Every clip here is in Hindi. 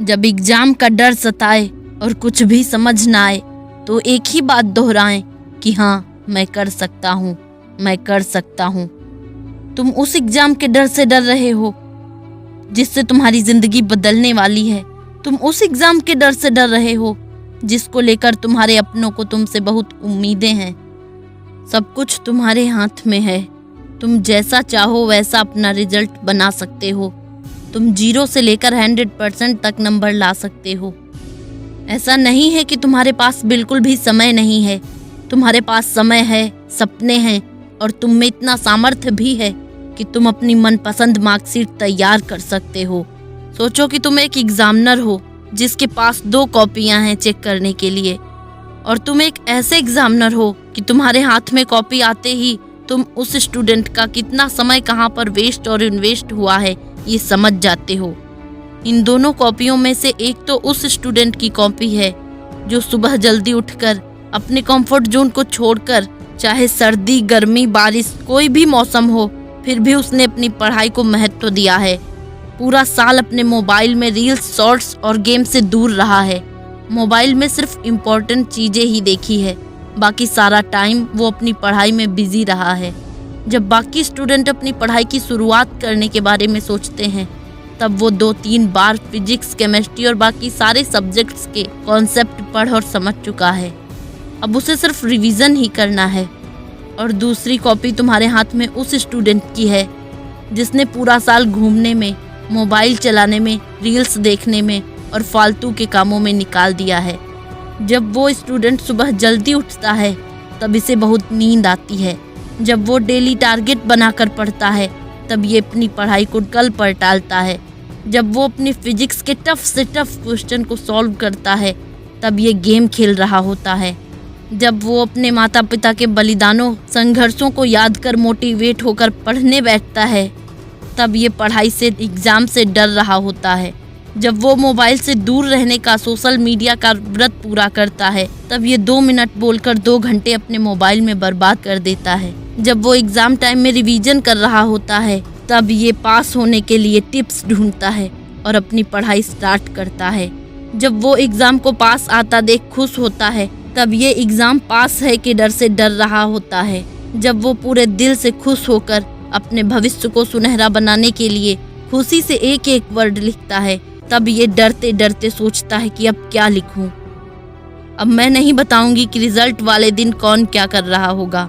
जब एग्जाम का डर सताए और कुछ भी समझ ना आए तो एक ही बात दोहराएं कि हाँ मैं कर सकता हूँ, मैं कर सकता हूँ। तुम उस एग्जाम के डर से डर रहे हो जिससे तुम्हारी जिंदगी बदलने वाली है। तुम उस एग्जाम के डर से डर रहे हो जिसको लेकर तुम्हारे अपनों को तुमसे बहुत उम्मीदें हैं। सब कुछ तुम्हारे हाथ में है। तुम जैसा चाहो वैसा अपना रिजल्ट बना सकते हो। तुम 0 से लेकर 100% तक नंबर ला सकते हो। ऐसा नहीं है कि तुम्हारे पास बिल्कुल भी समय नहीं है। तुम्हारे पास समय है, सपने हैं और तुम में इतना सामर्थ्य भी है कि तुम अपनी मनपसंद मार्कशीट तैयार कर सकते हो। सोचो कि तुम एक एग्जामिनर हो जिसके पास 2 कॉपियां हैं चेक करने के लिए, और तुम एक ऐसे एग्जामिनर हो कि तुम्हारे हाथ में कॉपी आते ही तुम उस स्टूडेंट का कितना समय कहाँ पर वेस्ट और इन्वेस्ट हुआ है ये समझ जाते हो। इन दोनों कॉपियों में से एक तो उस स्टूडेंट की कॉपी है जो सुबह जल्दी उठकर अपने कंफर्ट जोन को छोड़कर, चाहे सर्दी, गर्मी, बारिश, कोई भी मौसम हो, फिर भी उसने अपनी पढ़ाई को महत्व दिया है। पूरा साल अपने मोबाइल में रील्स, शॉर्ट्स और गेम से दूर रहा है। मोबाइल में सिर्फ इम्पोर्टेंट चीज़ें ही देखी है, बाकी सारा टाइम वो अपनी पढ़ाई में बिजी रहा है। जब बाकी स्टूडेंट अपनी पढ़ाई की शुरुआत करने के बारे में सोचते हैं तब वो 2-3 बार फिजिक्स, केमिस्ट्री और बाकी सारे सब्जेक्ट्स के कॉन्सेप्ट पढ़ और समझ चुका है। अब उसे सिर्फ रिवीजन ही करना है। और दूसरी कॉपी तुम्हारे हाथ में उस स्टूडेंट की है जिसने पूरा साल घूमने में, मोबाइल चलाने में, रील्स देखने में और फालतू के कामों में निकाल दिया है। जब वो स्टूडेंट सुबह जल्दी उठता है तब इसे बहुत नींद आती है। जब वो डेली टारगेट बनाकर पढ़ता है तब ये अपनी पढ़ाई को कल पर टालता है। जब वो अपनी फिजिक्स के टफ से टफ क्वेश्चन को सॉल्व करता है तब ये गेम खेल रहा होता है। जब वो अपने माता पिता के बलिदानों, संघर्षों को याद कर मोटिवेट होकर पढ़ने बैठता है तब ये पढ़ाई से, एग्ज़ाम से डर रहा होता है। जब वो मोबाइल से दूर रहने का, सोशल मीडिया का व्रत पूरा करता है तब ये 2 मिनट बोलकर 2 घंटे अपने मोबाइल में बर्बाद कर देता है। जब वो एग्ज़ाम टाइम में रिवीजन कर रहा होता है तब ये पास होने के लिए टिप्स ढूंढता है और अपनी पढ़ाई स्टार्ट करता है। जब वो एग्ज़ाम को पास आता देख खुश होता है तब ये एग्ज़ाम पास है के डर से डर रहा होता है। जब वो पूरे दिल से खुश होकर अपने भविष्य को सुनहरा बनाने के लिए खुशी से एक एक वर्ड लिखता है तब ये डरते डरते सोचता है कि अब क्या लिखूं। अब मैं नहीं बताऊंगी कि रिजल्ट वाले दिन कौन क्या कर रहा होगा,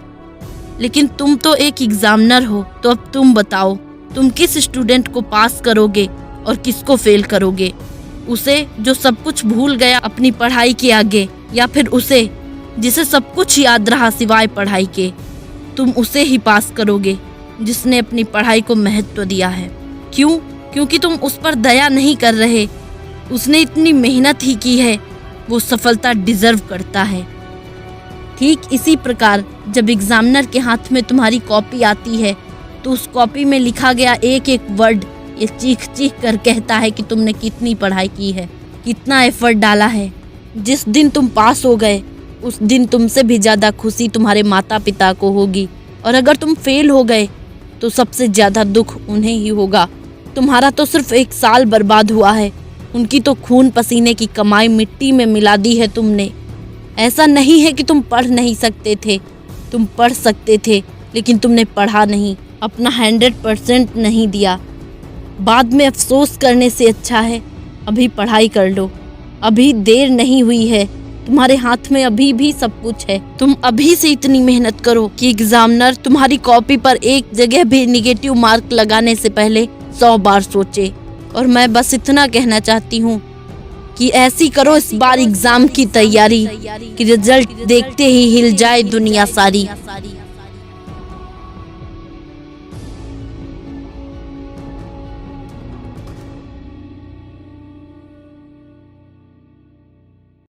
लेकिन तुम तो एक एग्जामिनर हो, तो अब तुम बताओ तुम किस स्टूडेंट को पास करोगे और किसको फेल करोगे। उसे जो सब कुछ भूल गया अपनी पढ़ाई के आगे, या फिर उसे जिसे सब कुछ याद रहा सिवाय पढ़ाई के। तुम उसे ही पास करोगे जिसने अपनी पढ़ाई को महत्व दिया है। क्यों? क्योंकि तुम उस पर दया नहीं कर रहे। उसने इतनी मेहनत ही की है, वो सफलता डिजर्व करता है। ठीक इसी प्रकार जब एग्जामिनर के हाथ में तुम्हारी कॉपी आती है तो उस कॉपी में लिखा गया एक एक वर्ड ये चीख चीख कर कहता है कि तुमने कितनी पढ़ाई की है, कितना एफर्ट डाला है। जिस दिन तुम पास हो गए उस दिन तुमसे भी ज़्यादा खुशी तुम्हारे माता पिता को होगी, और अगर तुम फेल हो गए तो सबसे ज़्यादा दुख उन्हें ही होगा। तुम्हारा तो सिर्फ 1 साल बर्बाद हुआ है, उनकी तो खून पसीने की कमाई मिट्टी में मिला दी है तुमने। ऐसा नहीं है कि तुम पढ़ नहीं सकते थे, तुम पढ़ सकते थे, लेकिन तुमने पढ़ा नहीं, अपना 100% नहीं दिया। बाद में अफसोस करने से अच्छा है अभी पढ़ाई कर लो। अभी देर नहीं हुई है, तुम्हारे हाथ में अभी भी सब कुछ है। तुम अभी से इतनी मेहनत करो कि एग्जामिनर तुम्हारी कॉपी पर एक जगह भी निगेटिव मार्क लगाने से पहले 100 बार सोचे। और मैं बस इतना कहना चाहती हूँ कि ऐसी करो इस बार एग्जाम की तैयारी कि रिजल्ट देखते ही हिल जाए दुनिया सारी।